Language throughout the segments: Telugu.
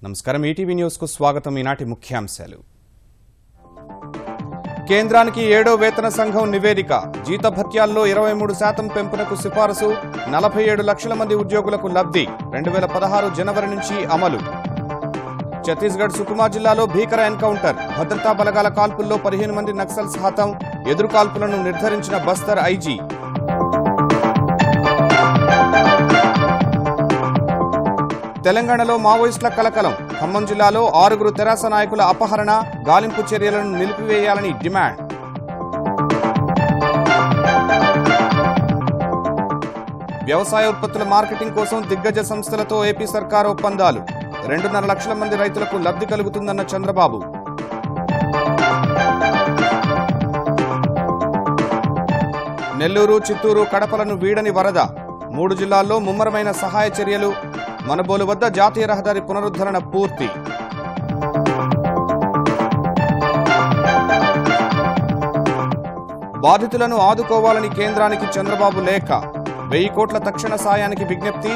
నమస్కారం ఈటీవీ న్యూస్ కు స్వాగతం. ఈనాటి ముఖ్యాంశాలు. కేంద్రానికి 7వ వేతన సంఘం నివేదిక. జీతభత్యాల్లో 23% పెంపునకు సిఫారసు. 47 లక్షల మంది ఉద్యోగులకు లబ్ధి. 2016 జనవరి నుంచి అమలు. ఛత్తీస్గఢ్ సుకుమా జిల్లాలో భీకర ఎన్కౌంటర్. భద్రతా బలగాల కాల్పుల్లో 15 మంది నక్సల్స్ హతం. ఎదురుకాల్పులను నిర్ధారించిన బస్తర్ ఐజీ. తెలంగాణలో మావోయిస్టుల కలకలం. ఖమ్మం జిల్లాలో 6 తెరాస నాయకుల అపహరణ. గాలింపు చర్యలను నిలిపివేయాలని డిమాండ్. వ్యవసాయ ఉత్పత్తుల మార్కెటింగ్ కోసం దిగ్గజ సంస్థలతో ఏపీ సర్కారు ఒప్పందాలు. 2.5 లక్షల మంది రైతులకు లబ్ధి కలుగుతుందన్న చంద్రబాబు. నెల్లూరు, చిత్తూరు, కడపలను వీడని వరద. 3 జిల్లాల్లో ముమ్మరమైన సహాయ చర్యలు. మనబోలు వద్ద జాతీయ రహదారి పునరుద్ధరణ పూర్తి. బాధితులను ఆదుకోవాలని కేంద్రానికి చంద్రబాబు లేఖ. 1000 కోట్ల తక్షణ సాయానికి విజ్ఞప్తి.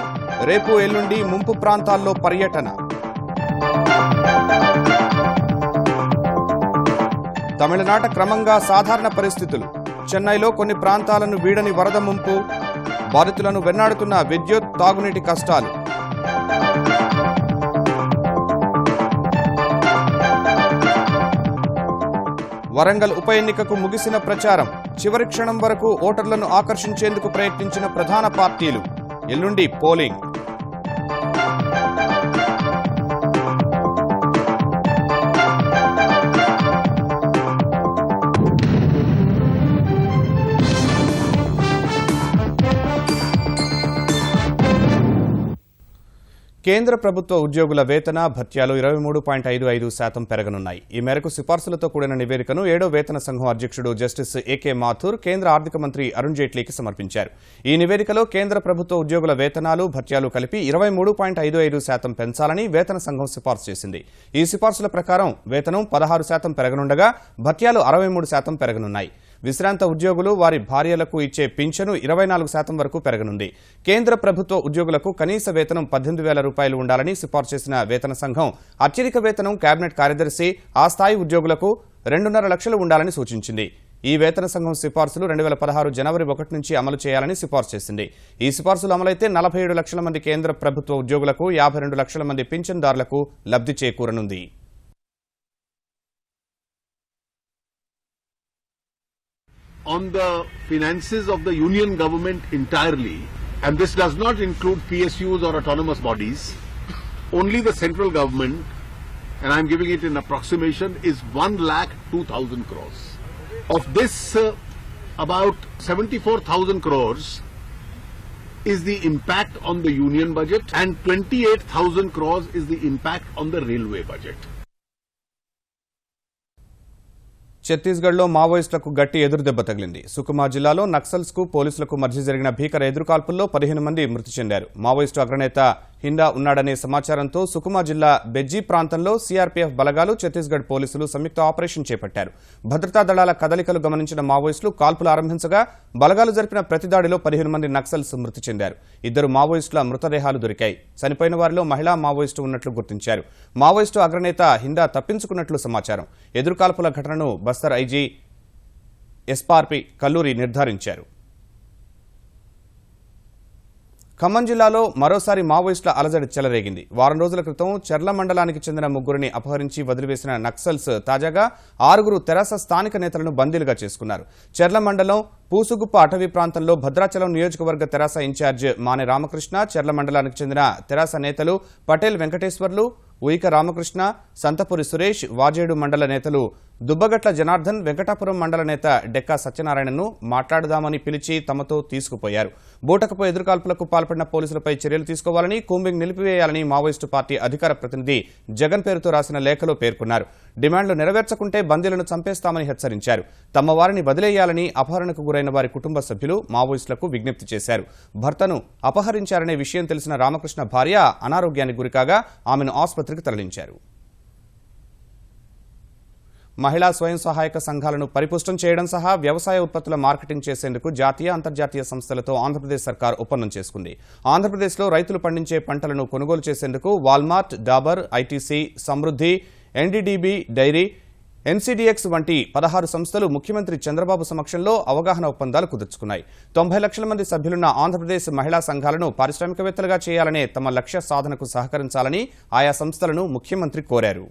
రేపు ఎల్లుండి ముంపు ప్రాంతాల్లో పర్యటన. తమిళనాట క్రమంగా సాధారణ పరిస్థితులు. చెన్నైలో కొన్ని ప్రాంతాలను వీడని వరద ముంపు. బాధితులను వెన్నాడుతున్న విద్యుత్, తాగునీటి కష్టాలు. వరంగల్ ఉప ఎన్నికకు ముగిసిన ప్రచారం. చివరి క్షణం వరకు ఓటర్లను ఆకర్షించేందుకు ప్రయత్నించిన ప్రధాన పార్టీలు. ఎల్లుండి పోలింగ్. కేంద్ర ప్రభుత్వ ఉద్యోగుల వేతన భత్యాలు 23.55% పెరగనున్నాయి. ఈ మేరకు సిఫార్సులతో కూడిన నివేదికను 7వ వేతన సంఘం అధ్యక్షుడు జస్టిస్ ఏకే మాథూర్ కేంద్ర ఆర్థిక మంత్రి అరుణ్ జైట్లీకి సమర్పించారు. ఈ నివేదికలో కేంద్ర ప్రభుత్వ ఉద్యోగుల వేతనాలు, భత్యాలు కలిపి 23.55% పెంచాలని వేతన సంఘం సిఫార్సు చేసింది. ఈ సిఫార్సుల ప్రకారం వేతనం 16% పెరగనుండగా భత్యాలు 63% పెరగనున్నాయి. విశ్రాంత ఉద్యోగులు, వారి భార్యలకు ఇచ్చే పింఛను 24% వరకు పెరగనుంది. కేంద్ర ప్రభుత్వ ఉద్యోగులకు కనీస వేతనం 18,000 రూపాయలు ఉండాలని సిఫార్సు చేసిన వేతన సంఘం అత్యధిక వేతనం కేబినెట్ కార్యదర్శి, ఆ స్థాయి ఉద్యోగులకు 2.5 లక్షలు ఉండాలని సూచించింది. ఈ వేతన సంఘం సిఫార్సులు 2016 జనవరి 1 నుంచి అమలు చేయాలని సిఫార్సు చేసింది. ఈ సిఫార్సులు అమలైతే 47 లక్షల మంది కేంద్ర ప్రభుత్వ ఉద్యోగులకు, 52 లక్షల మంది పింఛన్దారులకు లబ్ధి చేకూరనుంది. On the finances of the union government entirely, and this does not include PSUs or autonomous bodies, only the central government, and I am giving it in approximation, is 1,02,000 crores. Of this, about 74,000 crores is the impact on the union budget, and 28,000 crores is the impact on the railway budget. ఛత్తీస్గఢ్లో మావోయిస్టులకు గట్టి ఎదురుదెబ్బ తగిలింది. సుకుమా జిల్లాలో నక్సల్స్ కు పోలీసులకు మధ్య జరిగిన భీకర ఎదురుకాల్పుల్లో 15 మంది మృతి చెందారు. మావోయిస్టు అగ్రనేత హిండా ఉన్నాడనే సమాచారంతో సుకుమా జిల్లా బెజ్జీ ప్రాంతంలో సీఆర్పీఎఫ్ బలగాలు, ఛత్తీస్గఢ్ పోలీసులు సంయుక్త ఆపరేషన్ చేపట్టారు. భద్రతా దళాల కదలికలు గమనించిన మావోయిస్టులు కాల్పులు ఆరంభించగా బలగాలు జరిపిన ప్రతిదాడిలో 15 మంది నక్సల్స్ మృతి చెందారు. 2 మావోయిస్టుల మృతదేహాలు దొరికాయి. చనిపోయిన వారిలో మహిళా మావోయిస్టు ఉన్నట్లు గుర్తించారు. మావోయిస్టు అగ్రనేత హిండా తప్పించుకున్నట్లు సమాచారం. ఎదురుకాల్పుల ఘటనను బస్తర్ ఐజీ ఎస్పార్పి కల్లూరి నిర్ధారించారు. ఖమ్మం జిల్లాలో మరోసారి మావోయిస్టుల అలజడి చెలరేగింది. వారం రోజుల క్రితం చెర్ల మండలానికి చెందిన 3 అపహరించి వదిలివేసిన నక్సల్స్ తాజాగా 6 తెరాస స్థానిక నేతలను బందీలుగా చేసుకున్నారు. చెర్ల మండలం పూసుగుప్ప అటవీ ప్రాంతంలో భద్రాచలం నియోజకవర్గ తెరాస ఇన్ఛార్జ్ మానె రామకృష్ణ, చెర్ల మండలానికి చెందిన తెరాస నేతలు పటేల్ వెంకటేశ్వర్లు, ఉయిక రామకృష్ణ, సంతపురి సురేష్, వాజేడు మండల నేతలు దుబ్బగట్ల జనార్దన్, వెంకటాపురం మండల నేత డెక్కా సత్యనారాయణను మాట్లాడదామని పిలిచి తమతో తీసుకుపోయారు. బూటకపు ఎదురుకాల్పులకు పాల్పడిన పోలీసులపై చర్యలు తీసుకోవాలని, కూంబింగ్ నిలిపివేయాలని మావోయిస్టు పార్టీ అధికార ప్రతినిధి జగన్ పేరుతో రాసిన లేఖలో పేర్కొన్నారు. డిమాండ్లు నెరవేర్చకుంటే బందీలను చంపేస్తామని హెచ్చరించారు. తమ వారిని వదిలేయాలని అపహరణకు గురైన వారి కుటుంబ సభ్యులు మావోయిస్టులకు విజ్ఞప్తి చేశారు. భర్తను అపహరించారనే విషయం తెలిసిన రామకృష్ణ భార్య అనారోగ్యానికి గురికాగా ఆమెను ఆసుపత్రికి తరలించారు. మహిళా స్వయం సహాయక సంఘాలను పరిపుష్టం చేయడం సహా వ్యవసాయ ఉత్పత్తుల మార్కెటింగ్ చేసేందుకు జాతీయ అంతర్జాతీయ సంస్థలతో ఆంధ్రప్రదేశ్ సర్కార్ ఒప్పందం చేసుకుంది. ఆంధ్రప్రదేశ్లో రైతులు పండించే పంటలను కొనుగోలు చేసేందుకు వాల్మార్ట్, డాబర్, ఐటీసీ, సమృద్ధి, ఎన్డీడీబీ డైరీ, ఎన్సీడీఎక్స్ వంటి 16 సంస్థలు ముఖ్యమంత్రి చంద్రబాబు సమక్షంలో అవగాహన ఒప్పందాలు కుదుర్చుకున్నాయి. 90 లక్షల మంది సభ్యులున్న ఆంధ్రప్రదేశ్ మహిళా సంఘాలను పారిశ్రామికవేత్తలుగా చేయాలనే తమ లక్ష్య సాధనకు సహకరించాలని ఆయా సంస్థలను ముఖ్యమంత్రి కోరారు.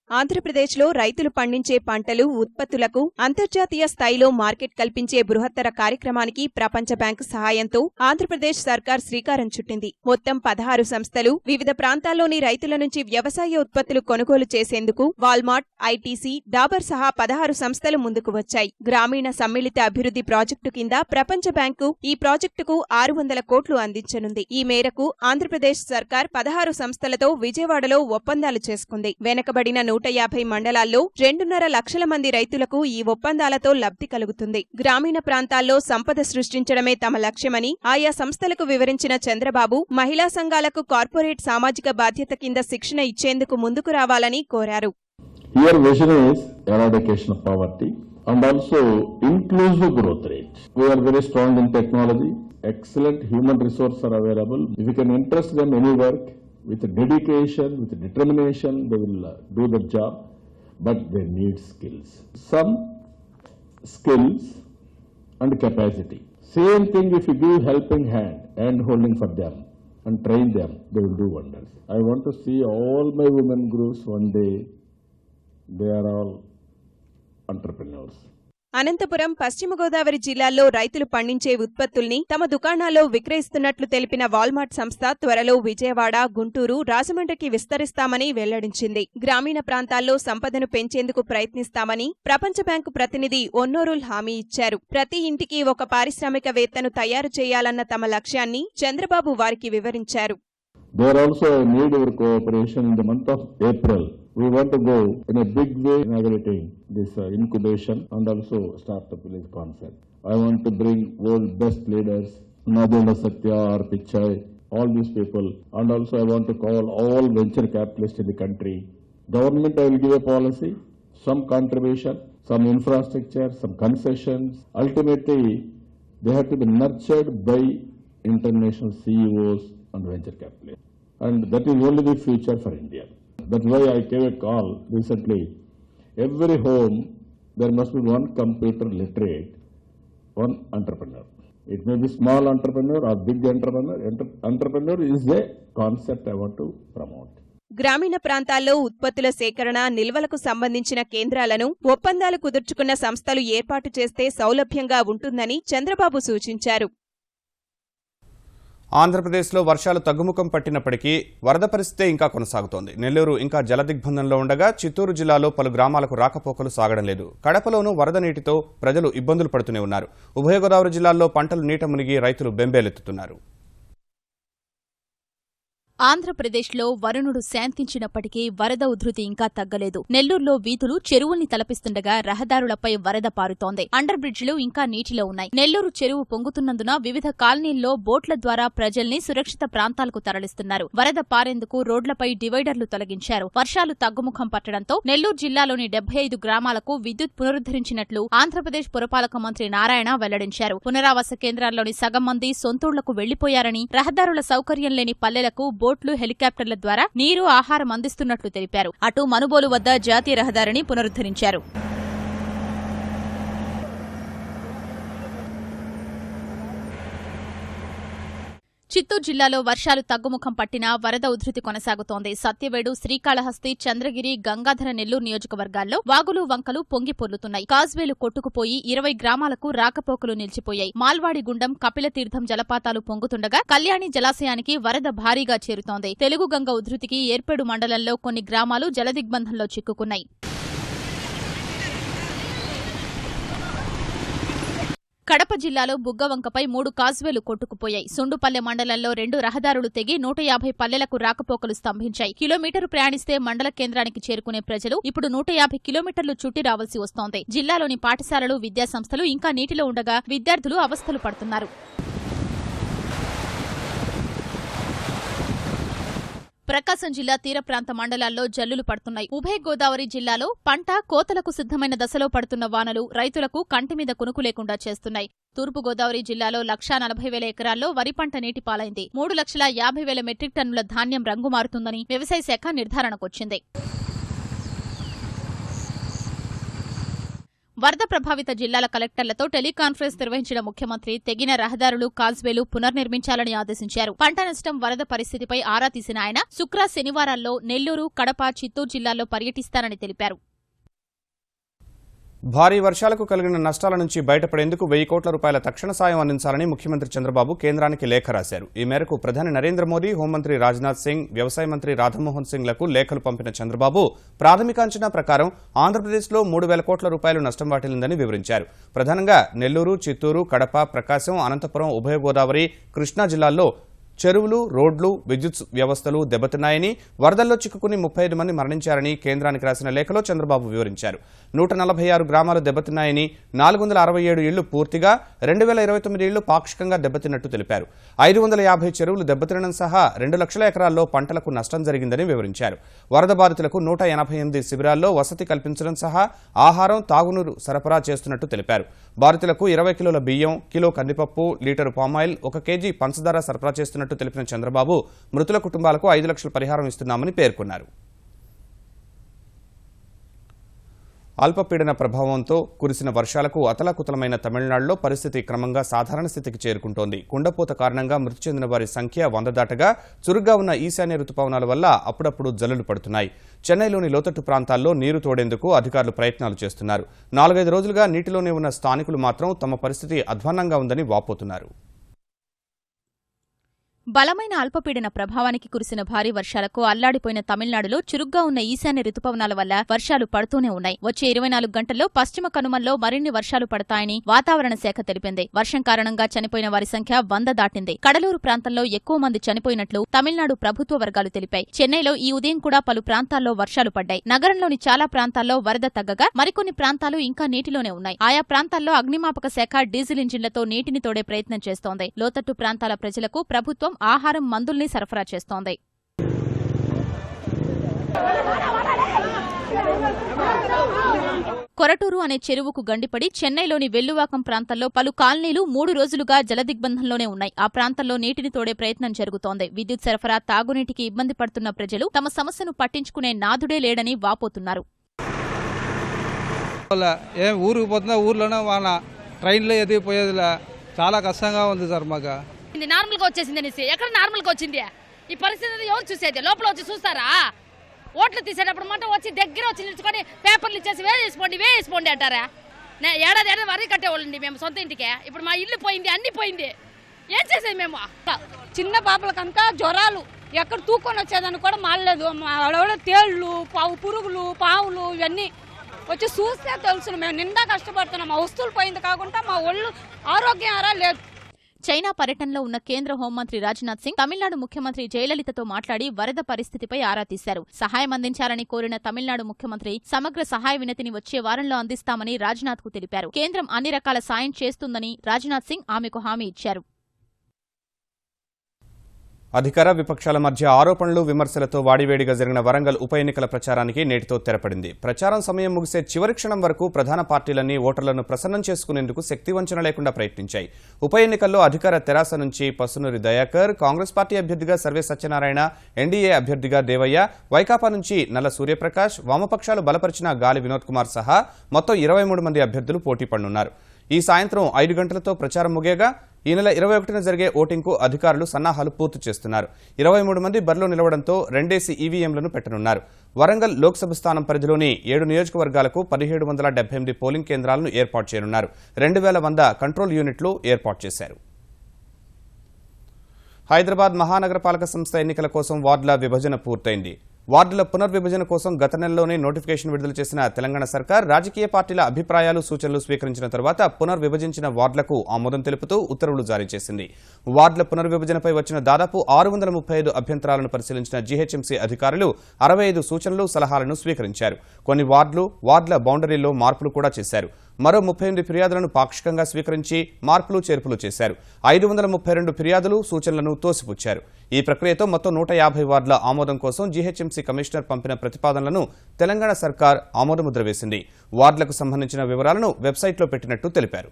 ఆంధ్రప్రదేశ్లో రైతులు పండించే పంటలు, ఉత్పత్తులకు అంతర్జాతీయ స్థాయిలో మార్కెట్ కల్పించే బృహత్తర కార్యక్రమానికి ప్రపంచ బ్యాంకు సహాయంతో ఆంధ్రప్రదేశ్ సర్కార్ శ్రీకారం చుట్టింది. మొత్తం 16 సంస్థలు వివిధ ప్రాంతాల్లోని రైతుల నుంచి వ్యవసాయ ఉత్పత్తులు కొనుగోలు చేసేందుకు వాల్మార్ట్, ఐటీసీ, డాబర్ సహా 16 సంస్థలు ముందుకు వచ్చాయి. గ్రామీణ సమ్మిళిత అభివృద్ధి ప్రాజెక్టు కింద ప్రపంచ బ్యాంకు ఈ ప్రాజెక్టుకు 600 కోట్లు అందించనుంది. ఈ మేరకు ఆంధ్రప్రదేశ్ సర్కార్ 16 సంస్థలతో విజయవాడలో ఒప్పందాలు చేసుకుంది. వెనకబడిన 150 మండలాల్లో 2.5 లక్షల మంది రైతులకు ఈ ఒప్పందాలతో లబ్ధి కలుగుతుంది. గ్రామీణ ప్రాంతాల్లో సంపద సృష్టించడమే తమ లక్ష్యమని ఆయా సంస్థలకు వివరించిన చంద్రబాబు, మహిళా సంఘాలకు కార్పొరేట్ సామాజిక బాధ్యత కింద శిక్షణ ఇచ్చేందుకు ముందుకు రావాలని కోరారు. Your vision is eradication of poverty and also inclusive growth rate. We are very strong in technology. Excellent human resources are available. If you can interest them any work, with dedication, with determination, they will do the job, but they need skills. Some skills and capacity. Same thing if you give helping hand holding for them and train them, they will do wonders. I want to see all my women groups one day, they are all entrepreneurs. Anantapuram, పశ్చిమ గోదావరి జిల్లాల్లో రైతులు పండించే ఉత్పత్తుల్ని తమ దుకాణాల్లో విక్రయిస్తున్నట్లు తెలిపిన వాల్మార్ట్ సంస్థ త్వరలో విజయవాడ, గుంటూరు, రాజమండ్రికి విస్తరిస్తామని వెల్లడించింది. గ్రామీణ ప్రాంతాల్లో సంపదను పెంచేందుకు ప్రయత్నిస్తామని ప్రపంచ బ్యాంకు ప్రతినిధి ఒన్నోరుల్ హామీ ఇచ్చారు. ప్రతి ఇంటికి ఒక పారిశ్రామికవేత్తను తయారు చేయాలన్న తమ లక్ష్యాన్ని చంద్రబాబు వారికి వివరించారు. There also I need your cooperation in the month of April. We want to go in a big way inaugurating this incubation and also startup village concept. I want to bring world best leaders, Nadella Satya or Pichai, all these people, and also I want to call all venture capitalists in the country. Government I will give a policy, some contribution, some infrastructure, some concessions. Ultimately, they have to be nurtured by international CEOs and venture capitalists. And that is only the future for India. That's why I gave a call recently. Every home, there must be one computer literate, one entrepreneur. It may be small entrepreneur or big entrepreneur. Entrepreneur is a concept I want to promote. గ్రామీణ ప్రాంతాల్లో ఉత్పత్తుల సేకరణ, నిల్వలకు సంబంధించిన కేంద్రాలను ఒప్పందాలు కుదుర్చుకున్న సంస్థలు ఏర్పాటు చేస్తే సౌలభ్యంగా ఉంటుందని చంద్రబాబు సూచించారు. ఆంధ్రప్రదేశ్లో వర్షాలు తగ్గుముఖం పట్టినప్పటికీ వరద పరిస్థితి ఇంకా కొనసాగుతోంది. నెల్లూరు ఇంకా జలదిగ్బంధంలో ఉండగా చిత్తూరు జిల్లాలో పలు గ్రామాలకు రాకపోకలు సాగడం లేదు. కడపలోనూ వరద నీటితో ప్రజలు ఇబ్బందులు పడుతూనే ఉన్నారు. ఉభయ గోదావరి జిల్లాల్లో పంటలు నీట మునిగి రైతులు బెంబేలెత్తుతున్నారు. ఆంధ్రప్రదేశ్లో వరుణుడు శాంతించినప్పటికీ వరద ఉధృతి ఇంకా తగ్గలేదు. నెల్లూరులో వీధులు చెరువుల్ని తలపిస్తుండగా రహదారులపై వరద పారుతోంది. అండర్ బ్రిడ్జిలు ఇంకా నీటిలో ఉన్నాయి. నెల్లూరు చెరువు పొంగుతున్నందున వివిధ కాలనీల్లో బోట్ల ద్వారా ప్రజల్ని సురక్షిత ప్రాంతాలకు తరలిస్తున్నారు. వరద పారేందుకు రోడ్లపై డివైడర్లు తొలగించారు. వర్షాలు తగ్గుముఖం పట్టడంతో నెల్లూరు జిల్లాలోని 75 గ్రామాలకు విద్యుత్ పునరుద్ధరించినట్లు ఆంధ్రప్రదేశ్ పురపాలక మంత్రి నారాయణ వెల్లడించారు. పునరావాస కేంద్రాల్లోని సగం మంది సొంతూళ్లకు వెళ్లిపోయారని, రహదారుల సౌకర్యం లేని పల్లెలకు బోట్లు, హెలికాప్టర్ల ద్వారా నీరు, ఆహారం అందిస్తున్నట్లు తెలిపారు. అటు మనుబోలు వద్ద జాతీయ రహదారిని పునరుద్ధరించారు. చిత్తూరు జిల్లాలో వర్షాలు తగ్గుముఖం పట్టినా వరద ఉధృతి కొనసాగుతోంది. సత్యవేడు, శ్రీకాళహస్తి, చంద్రగిరి, గంగాధర, నెల్లూరు నియోజకవర్గాల్లో వాగులు, వంకలు పొంగి పొర్లుతున్నాయి. కాజ్వేలు కొట్టుకుపోయి 20 గ్రామాలకు రాకపోకలు నిలిచిపోయాయి. మాల్వాడిగుండం, కపిలతీర్థం జలపాతాలు పొంగుతుండగా కళ్యాణి జలాశయానికి వరద భారీగా చేరుతోంది. తెలుగు గంగ ఉధృతికి ఏర్పేడు మండలంలో కొన్ని గ్రామాలు జలదిగ్బంధంలో చిక్కుకున్నాయి. కడప జిల్లాలో బుగ్గవంకపై 3 కాజ్వేలు కొట్టుకుపోయాయి. సుండుపల్లె మండలంలో 2 రహదారులు తెగి 150 పల్లెలకు రాకపోకలు స్తంభించాయి. కిలోమీటరు ప్రయాణిస్తే మండల కేంద్రానికి చేరుకునే ప్రజలు ఇప్పుడు 150 కిలోమీటర్లు చుట్టి రావాల్సి వస్తోంది. జిల్లాలోని పాఠశాలలు, విద్యాసంస్థలు ఇంకా నీటిలో ఉండగా విద్యార్థులు అవస్థలు పడుతున్నారు. ప్రకాశం జిల్లా తీర ప్రాంత మండలాల్లో జల్లులు పడుతున్నాయి. ఉభయ గోదావరి జిల్లాలో పంట కోతలకు సిద్ధమైన దశలో పడుతున్న వానలు రైతులకు కంటిమీద కునుకు లేకుండా చేస్తున్నాయి. తూర్పు గోదావరి జిల్లాలో 1,40,000 ఎకరాల్లో వరి పంట నీటిపాలైంది. 3,50,000 మెట్రిక్ టన్నుల ధాన్యం రంగు మారుతుందని వ్యవసాయ శాఖ నిర్ధారణకొచ్చింది. వరద ప్రభావిత జిల్లాల కలెక్టర్లతో టెలికాన్ఫరెన్స్ నిర్వహించిన ముఖ్యమంత్రి తెగిన రహదారులు, కాల్స్వేలు పునర్నిర్మించాలని ఆదేశించారు. పంట నష్టం, వరద పరిస్థితిపై ఆరా తీసిన ఆయన శుక్ర, శనివారాల్లో నెల్లూరు, కడప, చిత్తూరు జిల్లాల్లో పర్యటిస్తారని తెలిపారు. భారీ వర్షాలకు కలిగిన నష్టాల నుంచి బయటపడేందుకు 1,000 కోట్ల రూపాయల తక్షణ సాయం అందించాలని ముఖ్యమంత్రి చంద్రబాబు కేంద్రానికి లేఖ రాశారు. ఈ మేరకు ప్రధాని నరేంద్ర మోదీ, హోంమంత్రి రాజ్నాథ్ సింగ్, వ్యవసాయ మంత్రి రాధామోహన్ సింగ్లకు లేఖలు పంపిన చంద్రబాబు ప్రాథమిక అంచనా ప్రకారం ఆంధ్రప్రదేశ్లో 3,000 కోట్ల రూపాయలు నష్టం వాటిల్లిందని వివరించారు. ప్రధానంగా నెల్లూరు, చిత్తూరు, కడప, ప్రకాశం, అనంతపురం, ఉభయ గోదావరి, కృష్ణా జిల్లాల్లో చెరువులు, రోడ్లు, విద్యుత్ వ్యవస్థలు దెబ్బతిన్నాయని, వరదల్లో చిక్కుకుని 35 మంది మరణించారని కేంద్రానికి రాసిన లేఖలో చంద్రబాబు వివరించారు. 146 గ్రామాలు దెబ్బతిన్నాయని, 467 ఇళ్లు పూర్తిగా, 2,029 ఇళ్లు పాక్షికంగా దెబ్బతిన్నట్టు తెలిపారు. 550 చెరువులు దెబ్బతినడం సహా 2 లక్షల ఎకరాల్లో పంటలకు నష్టం జరిగిందని వివరించారు. వరద బాధితులకు 188 శిబిరాల్లో వసతి కల్పించడం సహా ఆహారం, తాగునీరు సరఫరా చేస్తున్నట్టు తెలిపారు. బాధితులకు 20 కిలోల బియ్యం, కిలో కందిపప్పు, లీటరు పామాయిల్, 1 కేజీ పంచదార సరఫరా చేస్తున్నట్టు తెలిపిన చంద్రబాబు మృతుల కుటుంబాలకు 5 లక్షల పరిహారం ఇస్తున్నామని పేర్కొన్నారు. అల్పపీడన ప్రభావంతో కురిసిన వర్షాలకు అతలాకుతలమైన తమిళనాడులో పరిస్థితి క్రమంగా సాధారణ స్థితికి చేరుకుంటోంది. కుండపోత కారణంగా మృతి చెందిన వారి సంఖ్య 100 దాటగా చురుగ్గా ఉన్న ఈశాన్య రుతుపవనాల వల్ల అప్పుడప్పుడు జల్లులు పడుతున్నాయి. చెన్నైలోని లోతట్టు ప్రాంతాల్లో నీరు తోడేందుకు అధికారులు ప్రయత్నాలు చేస్తున్నారు. 4-5 రోజులుగా నీటిలోనే ఉన్న స్థానికులు మాత్రం తమ పరిస్థితి అధ్వాన్నంగా ఉందని వాపోతున్నారు. బలమైన అల్పపీడన ప్రభావానికి కురిసిన భారీ వర్షాలకు అల్లాడిపోయిన తమిళనాడులో చురుగ్గా ఉన్న ఈశాన్య రుతుపవనాల వల్ల వర్షాలు పడుతూనే ఉన్నాయి. వచ్చే 24 గంటల్లో పశ్చిమ కనుమల్లో మరిన్ని వర్షాలు పడతాయని వాతావరణ శాఖ తెలిపింది. వర్షం కారణంగా చనిపోయిన వారి సంఖ్య 100 దాటింది. కడలూరు ప్రాంతంలో ఎక్కువ మంది చనిపోయినట్లు తమిళనాడు ప్రభుత్వ వర్గాలు తెలిపాయి. చెన్నైలో ఈ ఉదయం కూడా పలు ప్రాంతాల్లో వర్షాలు పడ్డాయి. నగరంలోని చాలా ప్రాంతాల్లో వరద తగ్గగా మరికొన్ని ప్రాంతాలు ఇంకా నీటిలోనే ఉన్నాయి. ఆయా ప్రాంతాల్లో అగ్నిమాపక శాఖ డీజిల్ ఇంజిన్లతో నీటిని తోడే ప్రయత్నం చేస్తోంది. లోతట్టు ప్రాంతాల ప్రజలకు ప్రభుత్వం ఆహారం, మందుల్ని సరఫరా చేస్తోంది. కొరటూరు అనే చెరువుకు గండిపడి చెన్నైలోని వెల్లువాకం ప్రాంతంలో పలు కాలనీలు 3 రోజులుగా జలదిగ్బంధంలోనే ఉన్నాయి. ఆ ప్రాంతంలో నీటిని తోడే ప్రయత్నం జరుగుతోంది. విద్యుత్ సరఫరా, తాగునీటికి ఇబ్బంది పడుతున్న ప్రజలు తమ సమస్యను పట్టించుకునే నాథుడే లేడని వాపోతున్నారు. ఊరికి పోతున్నా ఊర్లోనే వాన, ట్రైన్లో ఎదిగిపోయేదిలా చాలా కష్టంగా ఉంది సార్. మాకు నార్మల్గా వచ్చేసింది అనేసి ఎక్కడ నార్మల్గా వచ్చింది? ఈ పరిస్థితి ఎవరు చూసేది? లోపల వచ్చి చూస్తారా? ఓట్లు తీసేటప్పుడు మాట వచ్చి దగ్గర వచ్చి నిలుచుకొని పేపర్లు ఇచ్చేసి వేసుకోండి అంటారా? ఏడాది వరి కట్టేవాళ్ళండి మేము సొంత ఇంటికే. ఇప్పుడు మా ఇల్లు పోయింది, అన్ని పోయింది. ఏం చేసేది మేము? చిన్న పాపలకంతా జ్వరాలు, ఎక్కడ తూకొని వచ్చేదని కూడా మాడలేదు. తేళ్లు, పురుగులు, పావులు ఇవన్నీ వచ్చి చూస్తే తెలుసు. మేము నిండా కష్టపడుతున్నాం. మా వస్తువులు పోయింది కాకుండా మా ఒళ్ళు ఆరోగ్యం లేదు. చైనా పర్యటనలో ఉన్న కేంద్ర హోంమంత్రి రాజ్నాథ్ సింగ్ తమిళనాడు ముఖ్యమంత్రి జయలలితతో మాట్లాడి వరద పరిస్థితిపై ఆరా తీశారు. సహాయం అందించాలని కోరిన తమిళనాడు ముఖ్యమంత్రి సమగ్ర సహాయ వినతిని వచ్చే వారంలో అందిస్తామని రాజ్నాథ్ కు తెలిపారు. కేంద్రం అన్ని రకాల సాయం చేస్తుందని రాజ్నాథ్ సింగ్ ఆమెకు హామీ ఇచ్చారు. అధికార విపక్షాల మధ్య ఆరోపణలు, విమర్శలతో వాడివేడిగా జరిగిన వరంగల్ ఉప ఎన్నికల ప్రచారానికి నేటితో తెరపడింది. ప్రచారం సమయం ముగిసే చివరి క్షణం వరకు ప్రధాన పార్టీలన్నీ ఓటర్లను ప్రసన్నం చేసుకునేందుకు శక్తివంచన లేకుండా ప్రయత్నించాయి. ఉప ఎన్నికల్లో అధికార తెరాస నుంచి పసునూరి దయాకర్, కాంగ్రెస్ పార్టీ అభ్యర్థిగా సర్వే సత్యనారాయణ, ఎన్డీఏ అభ్యర్థిగా దేవయ్య, వైకాపా నుంచి నల్ల సూర్యప్రకాష్, వామపక్షాలు బలపరిచిన గాలి వినోద్ కుమార్ సహా మొత్తం 23 మంది అభ్యర్థులు పోటీ పడనున్నారు. ఈ సాయంత్రం 5 గంటలతో ప్రచారం ముగియగా ఈ నెల 21న జరిగే ఓటింగ్కు అధికారులు సన్నాహాలు పూర్తి చేస్తున్నారు. 23 మంది బరిలో నిలవడంతో 2 ఈవీఎంలను పెట్టనున్నారు. వరంగల్ లోక్సభ స్థానం పరిధిలోని 7 నియోజకవర్గాలకు 1778 పోలింగ్ కేంద్రాలను ఏర్పాటు చేయనున్నారు. 2100 కంట్రోల్ యూనిట్లు ఏర్పాటు చేశారు. హైదరాబాద్ మహానగరపాలక సంస్థ ఎన్నికల కోసం వార్డుల విభజన పూర్తయింది. వార్డుల పునర్విభజన కోసం గత నెలలోనే నోటిఫికేషన్ విడుదల చేసిన తెలంగాణ సర్కార్ రాజకీయ పార్టీల అభిప్రాయాలు, సూచనలు స్వీకరించిన తర్వాత పునర్విభజించిన వార్డులకు ఆమోదం తెలుపుతూ ఉత్తర్వులు జారీ చేసింది. వార్డుల పునర్విభజనపై వచ్చిన దాదాపు 635 అభ్యంతరాలను పరిశీలించిన జీహెచ్ఎంసీ అధికారులు 65 సూచనలు, సలహాలను స్వీకరించారు. కొన్ని వార్డుల బౌండరీల్లో మార్పులు కూడా చేశారు. మరో 38 ఫిర్యాదులను పాక్షికంగా స్వీకరించి మార్పులు చేర్పులు చేశారు. 532 ఫిర్యాదులు, సూచనలను తోసిపుచ్చారు. ఈ ప్రక్రియతో మొత్తం 150 వార్డుల ఆమోదం కోసం జీహెచ్ఎంసీ కమిషనర్ పంపిన ప్రతిపాదనలను తెలంగాణ సర్కార్ ఆమోదముద్ర వేసింది. వార్డులకు సంబంధించిన వివరాలను వెబ్సైట్లో పెట్టినట్టు తెలిపారు.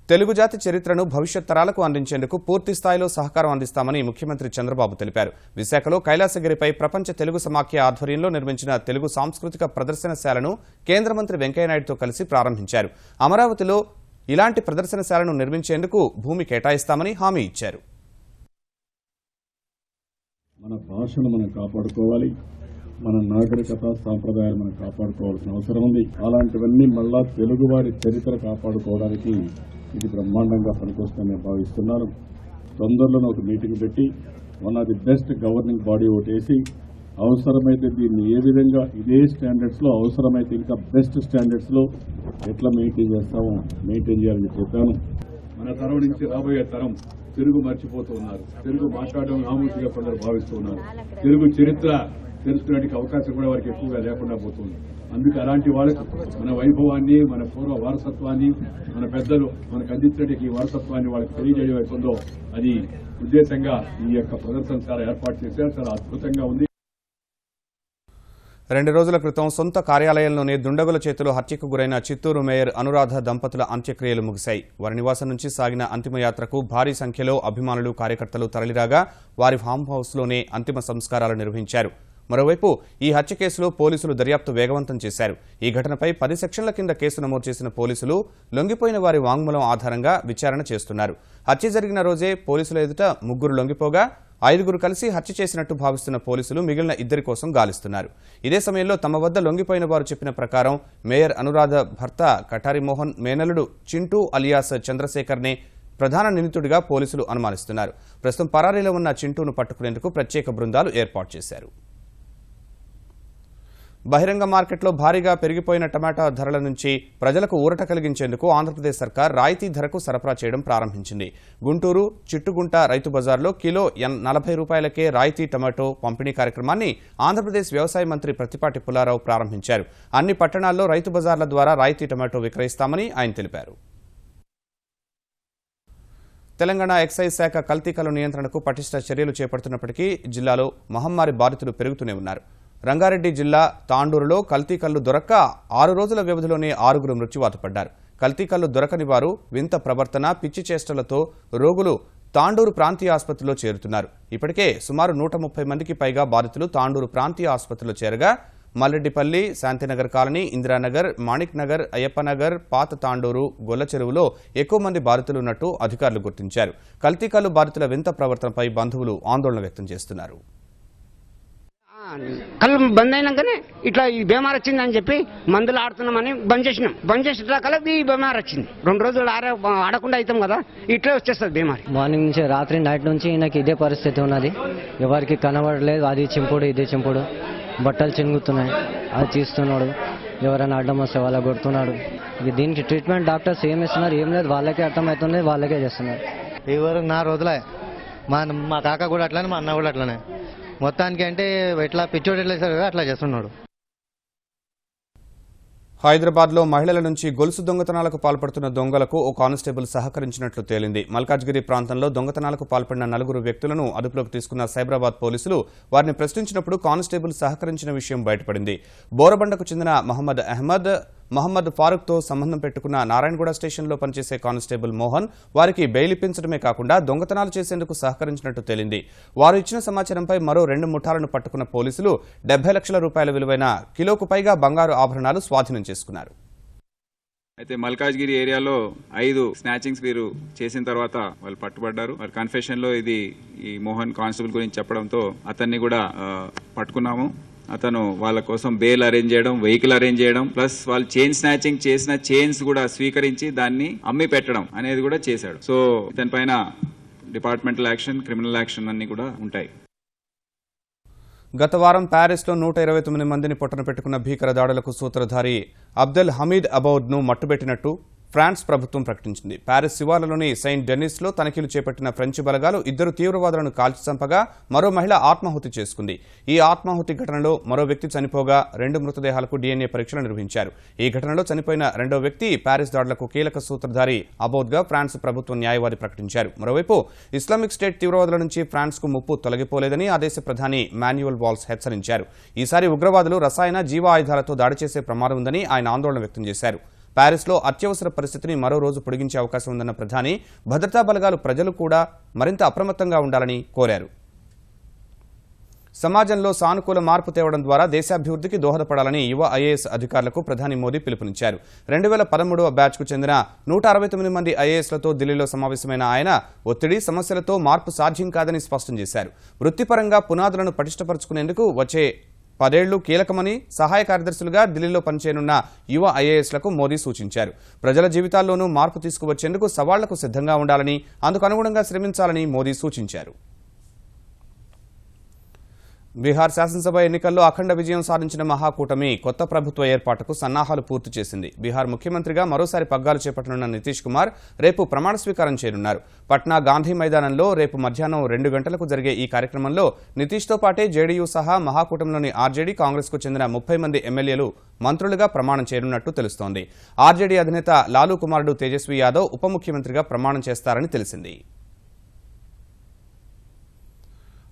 తెలుగు జాతి చరిత్రను భవిష్యత్ తరాలకు అందించేందుకు పూర్తి స్థాయిలో సహకారం అందిస్తామని ముఖ్యమంత్రి చంద్రబాబు తెలిపారు. విశాఖలో కైలాసగిరిపై ప్రపంచ తెలుగు సమాఖ్య ఆధ్వర్యంలో నిర్మించిన తెలుగు సాంస్కృతిక ప్రదర్శనశాలను కేంద్ర మంత్రి వెంకయ్యనాయుడుతో కలిసి ప్రారంభించారు. అమరావతిలో ఇలాంటి ప్రదర్శనశాలను నిర్మించేందుకు భూమి కేటాయిస్తామని హామీ ఇచ్చారు. మన భాషను మనం కాపాడుకోవాలి, మన నాగరికత సాంప్రదాయాలు మనం కాపాడుకోవాల్సిన అవసరం ఉంది. అలాంటివన్నీ మళ్ళా తెలుగువారి చరిత్ర కాపాడుకోవడానికి ఇది బ్రహ్మాండంగా పనికొస్తుందని భావిస్తున్నాను. తొందరలోనే ఒక మీటింగ్ పెట్టి one of the best governing body ఒకటేసి అవసరమైతే దీన్ని ఏ విధంగా ఇదే స్టాండర్డ్స్లో అవసరమైతే ఇంకా బెస్ట్ స్టాండర్డ్స్లో ఎట్లా మెయింటైన్ చేస్తామో మెయింటైన్ చేయాలని చెప్పాను. మన తరం నుంచి రాబోయే తరం తెలుగు మర్చిపోతూ ఉన్నారు. తెలుగు మాట్లాడడం నామూర్తిగా కొందరు భావిస్తూ ఉన్నారు. తెలుగు చరిత్ర తెలుసుకునే అవకాశం కూడా వారికి ఎక్కువగా లేకుండా పోతుంది. అందుకే అలాంటి వాళ్ళకు మన వైభవాన్ని, మన పూర్వ వారసత్వాన్ని, మన పెద్దలు మనకు అందించడానికి ఈ వారసత్వాన్ని వాళ్ళకి తెలియజేయడం అవుతుందో అది ఉద్దేశంగా ఈ యొక్క ప్రదర్శనశాల ఏర్పాటు చేశారు. చాలా అద్భుతంగా ఉంది. 2 రోజుల క్రితం సొంత కార్యాలయంలోనే దుండగుల చేతిలో హత్యకు గురైన చిత్తూరు మేయర్ అనురాధ దంపతుల అంత్యక్రియలు ముగిశాయి. వారి నివాసం నుంచి సాగిన అంతిమయాత్రకు భారీ సంఖ్యలో అభిమానులు, కార్యకర్తలు తరలిరాగా వారి ఫామ్ హౌస్లోనే అంతిమ సంస్కారాలు నిర్వహించారు. మరోవైపు ఈ హత్య కేసులో పోలీసులు దర్యాప్తు వేగవంతం చేశారు. ఈ ఘటనపై 10 సెక్షన్ల కింద కేసు నమోదు చేసిన పోలీసులు లొంగిపోయిన వారి వాంగ్మూలం ఆధారంగా విచారణ చేస్తున్నారు. హత్య జరిగిన రోజే పోలీసుల ఎదుట 3 లొంగిపోగా 5 కలిసి హత్య చేసినట్టు భావిస్తున్న పోలీసులు మిగిలిన 2 కోసం గాలిస్తున్నారు. ఇదే సమయంలో తమ వద్ద లొంగిపోయిన వారు చెప్పిన ప్రకారం మేయర్ అనురాధ భర్త కటారి మోహన్ మేనలుడు చింటూ అలియాస్ చంద్రశేఖర్నే ప్రధాన నిందితుడిగా పోలీసులు అనుమానిస్తున్నారు. ప్రస్తుతం పరారీలో ఉన్న చింటూను పట్టుకునేందుకు ప్రత్యేక బృందాలు ఏర్పాటు చేశారు. బహిరంగ మార్కెట్లో భారీగా పెరిగిపోయిన టమాటా ధరల నుంచి ప్రజలకు ఊరట కలిగించేందుకు ఆంధ్రప్రదేశ్ సర్కార్ రాయితీ ధరకు సరఫరా చేయడం ప్రారంభించింది. గుంటూరు చిట్టుగుంట రైతు బజార్లో కిలో 40 రూపాయలకే రాయితీ టమాటో పంపిణీ కార్యక్రమాన్ని ఆంధ్రప్రదేశ్ వ్యవసాయ మంత్రి ప్రత్తిపాటి పుల్లారావు ప్రారంభించారు. అన్ని పట్టణాల్లో రైతు బజార్ల ద్వారా రాయితీ టమాటో విక్రయిస్తామని ఆయన తెలిపారు. తెలంగాణ ఎక్సైజ్ శాఖ కల్తీ కల్లు నియంత్రణకు పటిష్ట చర్యలు చేపడుతున్నప్పటికీ జిల్లాలో మహమ్మారి బాధితులు పెరుగుతూనే ఉన్నారు. రంగారెడ్డి జిల్లా తాండూరులో కల్తీ కల్లు దొరక్క 6 రోజుల వ్యవధిలోనే 6 మృత్యువాత పడ్డారు. కల్తీ కల్లు దొరకని వారు వింత ప్రవర్తన, పిచ్చి చేష్టలతో రోగులు తాండూరు ప్రాంతీయ ఆసుపత్రిలో చేరుతున్నారు. ఇప్పటికే సుమారు 130 మందికి పైగా బాధితులు తాండూరు ప్రాంతీయ ఆసుపత్రిలో చేరగా మల్లెడ్డిపల్లి, శాంతినగర్ కాలనీ, ఇందిరానగర్, మాణిక్ నగర్, అయ్యప్పనగర్, పాత తాండూరు, గొల్ల చెరువులో ఎక్కువ మంది బాధితులున్నట్టు అధికారులు గుర్తించారు. కల్తీ కల్లు బాధితుల వింత ప్రవర్తనపై బంధువులు ఆందోళన వ్యక్తం చేస్తున్నారు. కళ్ళు బంద్ అయినాకనే ఇట్లా ఈ బీమార్ వచ్చిందని చెప్పి మందులు ఆడుతున్నామని బంద్ చేసినాం. బంద్ చేసిన కలది ఈ బీమార్ వచ్చింది. 2 రోజులు ఆడకుండా అవుతాం కదా, ఇట్లే వచ్చేస్తుంది బీమారి. మార్నింగ్ నుంచి రాత్రి నైట్ నుంచి నాకు ఇదే పరిస్థితి ఉన్నది. ఎవరికి కనబడలేదు. అది చింపుడు, ఇది చింపుడు, బట్టలు చినుగుతున్నాయి, అది తీస్తున్నాడు. ఎవరైనా అడ్డం వస్తే వాళ్ళకి కొడుతున్నాడు. దీనికి ట్రీట్మెంట్ డాక్టర్స్ ఏం ఇస్తున్నారు ఏం లేదు, వాళ్ళకే అర్థమవుతుంది, వాళ్ళకే చేస్తున్నారు. ఎవరు నా రోజులే మా కాక కూడా అట్లానే, మా అన్న కూడా అట్లానే. మొత్తానికి అంటే ఎట్లా పిచ్చోడు ఎట్లా చేస్తాడు కదా అట్లా చేస్తున్నాడు. హైదరాబాద్లో మహిళల నుంచి గొలుసు దొంగతనాలకు పాల్పడుతున్న దొంగలకు ఓ కానిస్టేబుల్ సహకరించినట్లు తేలింది. మల్కాజ్గిరి ప్రాంతంలో దొంగతనాలకు పాల్పడిన 4 వ్యక్తులను అదుపులోకి తీసుకున్న సైబరాబాద్ పోలీసులు వారిని ప్రశ్నించినప్పుడు కానిస్టేబుల్ సహకరించిన విషయం బయటపడింది. బోరబండకు చెందిన మహమ్మద్ ఫారూక్తో సంబంధం పెట్టుకున్న నారాయణగూడ స్టేషన్లో పనిచేసే కానిస్టేబుల్ మోహన్ వారికి బెయిల్ ఇప్పించడమే కాకుండా దొంగతనాలు చేసేందుకు సహకరించినట్టు తేలింది. వారు ఇచ్చిన సమాచారంపై మరో 2 ముఠాలను పట్టుకున్న పోలీసులు 70 లక్షల రూపాయల విలువైన కిలోకు పైగా బంగారు ఆభరణాలు స్వాధీనం చేసుకున్నారు. అయితే మల్కాజ్గిరి ఏరియాలో 5 స్నాచింగ్స్ వీరు చేసిన తర్వాత వాళ్ళు పట్టుబడ్డారు. వారి కన్ఫెషన్ లో ఇది ఈ మోహన్ కానిస్టేబుల్ గురించి చెప్పడంతో అతన్ని కూడా పట్టుకున్నాము. అతను వాళ్ళ కోసం బెయిల్ అరేంజ్ చేయడం, వెహికల్ అరేంజ్ చేయడం, ప్లస్ వాళ్ళు చైన్ స్నాచింగ్ చేసిన చైన్స్ కూడా స్వీకరించి దాన్ని అమ్మి పెట్టడం అనేది కూడా చేశాడు. సో ఇతని పైన డిపార్ట్మెంటల్ యాక్షన్, క్రిమినల్ యాక్షన్ అన్ని కూడా ఉంటాయి. గత వారం ప్యారిస్లో 129 మందిని పొట్టన పెట్టుకున్న భీకర దాడులకు సూత్రధారి అబ్దెల్ హమీద్ అబౌద్ను మట్టుబెట్టినట్టు ఫ్రాన్స్ ప్రభుత్వం ప్రకటించింది. ప్యారిస్ శివార్లలోని సెయింట్ డెనిస్లో తనిఖీలు చేపట్టిన ఫ్రెంచ్ బలగాలు 2 తీవ్రవాదులను కాల్చి చంపగా మరో మహిళ ఆత్మాహుతి చేసుకుంది. ఈ ఆత్మాహుతి ఘటనలో మరో వ్యక్తి చనిపోగా 2 మృతదేహాలకు DNA పరీక్షలు నిర్వహించారు. ఈ ఘటనలో చనిపోయిన రెండో వ్యక్తి ప్యారిస్ దాడులకు కీలక సూత్రధారి అబౌద్గా ఫ్రాన్స్ ప్రభుత్వ న్యాయవాది ప్రకటించారు. మరోవైపు ఇస్లామిక్ స్టేట్ తీవ్రవాదుల నుంచి ఫ్రాన్స్కు ముప్పు తొలగిపోలేదని ఆ దేశ ప్రధాని మాన్యువల్ వాల్స్ హెచ్చరించారు. ఈసారి ఉగ్రవాదులు రసాయన జీవ ఆయుధాలతో దాడి చేసే ప్రమాదం ఉందని ఆయన ఆందోళన వ్యక్తం చేశారు. ప్యారిస్లో అత్యవసర పరిస్థితిని మరో రోజు పొడిగించే అవకాశం ఉందన్న ప్రధాని భద్రతా బలగాలు ప్రజలు కూడా మరింత అప్రమత్తంగా ఉండాలని కోరారు. సమాజంలో సానుకూల మార్పు తేవడం ద్వారా దేశాభివృద్ధికి దోహదపడాలని యువ ఐఏఎస్ అధికారులకు ప్రధాని మోదీ పిలుపునిచ్చారు. 2013వ బ్యాచ్కు చెందిన 169 మంది ఐఏఎస్లతో ఢిల్లీలో సమావేశమైన ఆయన ఒత్తిడి సమస్యలతో మార్పు సాధ్యం కాదని స్పష్టం చేశారు. వృత్తిపరంగా పునాదులను పటిష్టపరుచుకునేందుకు వచ్చే 10 ఏళ్లు కీలకమని సహాయ కార్యదర్శులుగా ఢిల్లీలో పనిచేయనున్న యువ ఐఏఎస్లకు మోదీ సూచించారు. ప్రజల జీవితాల్లోనూ మార్పు తీసుకువచ్చేందుకు సవాళ్లకు సిద్ధంగా ఉండాలని, అందుకు అనుగుణంగా శ్రమించాలని మోదీ సూచించారు. బీహార్ శాసనసభ ఎన్నికల్లో అఖండ విజయం సాధించిన మహాకూటమి కొత్త ప్రభుత్వ ఏర్పాటుకు సన్నాహాలు పూర్తి చేసింది. బీహార్ ముఖ్యమంత్రిగా మరోసారి పగ్గాలు చేపట్టనున్న నితీష్ కుమార్ రేపు ప్రమాణ స్వీకారం చేయనున్నారు. పట్నా గాంధీ మైదానంలో రేపు మధ్యాహ్నం 2 గంటలకు జరిగే ఈ కార్యక్రమంలో నితీష్తో పాటే జేడీయూ సహా మహాకూటమిలోని ఆర్జేడీ, కాంగ్రెస్కు చెందిన 30 మంది ఎమ్మెల్యేలు మంత్రులుగా ప్రమాణం చేయనున్నట్టు తెలుస్తోంది. ఆర్జేడీ అధినేత లాలూ కుమారుడు తేజస్వీ యాదవ్ ఉప ముఖ్యమంత్రిగా ప్రమాణం చేస్తారని తెలిసింది.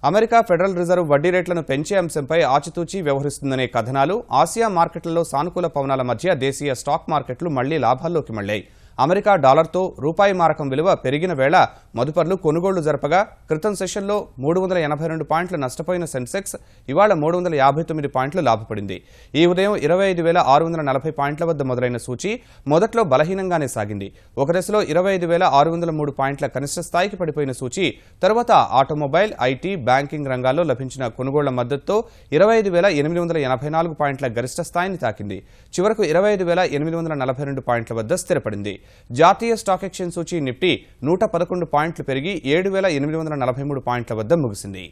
అమెరికా ఫెడరల్ రిజర్వ్ వడ్డీ రేట్లను పెంచే అంశంపై ఆచితూచి వ్యవహరిస్తుందనే కథనాలు, ఆసియా మార్కెట్లలో సానుకూల పవనాల మధ్య దేశీయ స్టాక్ మార్కెట్లు మళ్లీ లాభాల్లోకి మళ్లాయి. అమెరికా డాలర్తో రూపాయి మారకం విలువ పెరిగిన వేళ మదుపర్లు కొనుగోళ్లు జరపగా క్రితం సెషన్లో 382 పాయింట్లు నష్టపోయిన సెన్సెక్స్ ఇవాళ 359 పాయింట్లు లాభపడింది. ఈ ఉదయం 25,640 పాయింట్ల వద్ద మొదలైన సూచీ మొదట్లో బలహీనంగానే సాగింది. ఒక దశలో 25,603 పాయింట్ల కనిష్ట స్థాయికి పడిపోయిన సూచీ తర్వాత ఆటోమొబైల్, ఐటీ, బ్యాంకింగ్ రంగాల్లో లభించిన కొనుగోళ్ల మద్దతుతో 25,884 పాయింట్ల గరిష్ట స్థాయిని తాకింది. చివరకు 25,842 పాయింట్ల వద్ద స్థిరపడింది. జాతీయ స్టాక్ ఎక్స్చేంజ్ సూచీ నిఫ్టీ 111 పాయింట్లు పెరిగి 7,843 పాయింట్ల వద్ద ముగిసింది.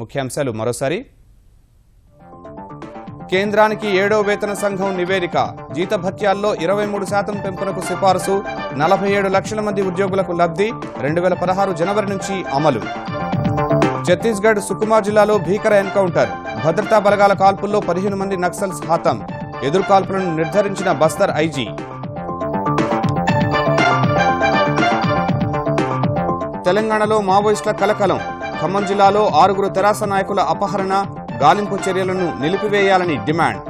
ముఖ్యాంశాలు మరోసారి. కేంద్రానికి 7వ వేతన సంఘం నివేదిక. జీతభత్యాల్లో 23% పెంపునకు సిఫారసు. 47 లక్షల మంది ఉద్యోగులకు లబ్ధి. 2016 జనవరి నుంచి అమలు. ఛత్తీస్గఢ్ సుకుమా జిల్లాలో భీకర ఎన్కౌంటర్. భద్రతా బలగాల కాల్పుల్లో 15 మంది నక్సల్స్ హతం. ఎదురుకాల్పులను నిర్ధారించిన బస్తర్ ఐజీ. తెలంగాణలో మావోయిస్టుల కలకలం. ఖమ్మం జిల్లాలో 6 తెరాస నాయకుల అపహరణ, గాలింపు చర్యలను నిలిపివేయాలని డిమాండ్.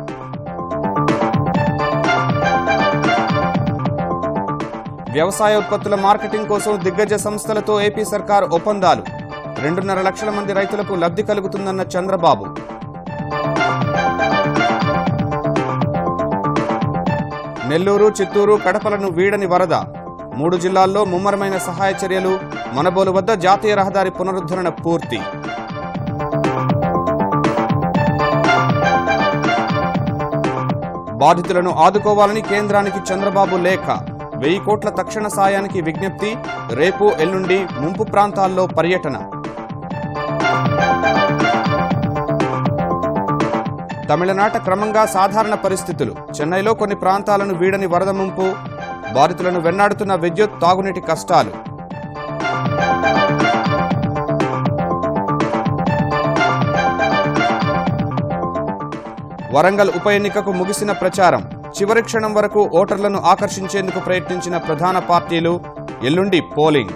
వ్యవసాయ ఉత్పత్తుల మార్కెటింగ్ కోసం దిగ్గజ సంస్థలతో ఏపీ సర్కార్ ఒప్పందాలు. 2.5 లక్షల మంది రైతులకు లబ్ధి కలుగుతుందన్న చంద్రబాబు. నెల్లూరు, చిత్తూరు, కడపలను వీడని వరద. 3 జిల్లాల్లో ముమ్మరమైన సహాయ చర్యలు. మనబోలు వద్ద జాతీయ రహదారి పునరుద్ధరణ పూర్తి. బాధితులను ఆదుకోవాలని కేంద్రానికి చంద్రబాబు లేఖ. 1000 కోట్ల తక్షణ సాయానికి విజ్ఞప్తి. రేపు, ఎల్లుండి ముంపు ప్రాంతాల్లో పర్యటన. తమిళనాట క్రమంగా సాధారణ పరిస్థితులు. చెన్నైలో కొన్ని ప్రాంతాలను వీడని వరద ముంపు. బాధితులను వెన్నాడుతున్న విద్యుత్, తాగునీటి కష్టాలు. వరంగల్ ఉప ఎన్నికకు ముగిసిన ప్రచారం. చివరి క్షణం వరకు ఓటర్లను ఆకర్షించేందుకు ప్రయత్నించిన ప్రధాన పార్టీలు. ఎల్లుండి పోలింగ్.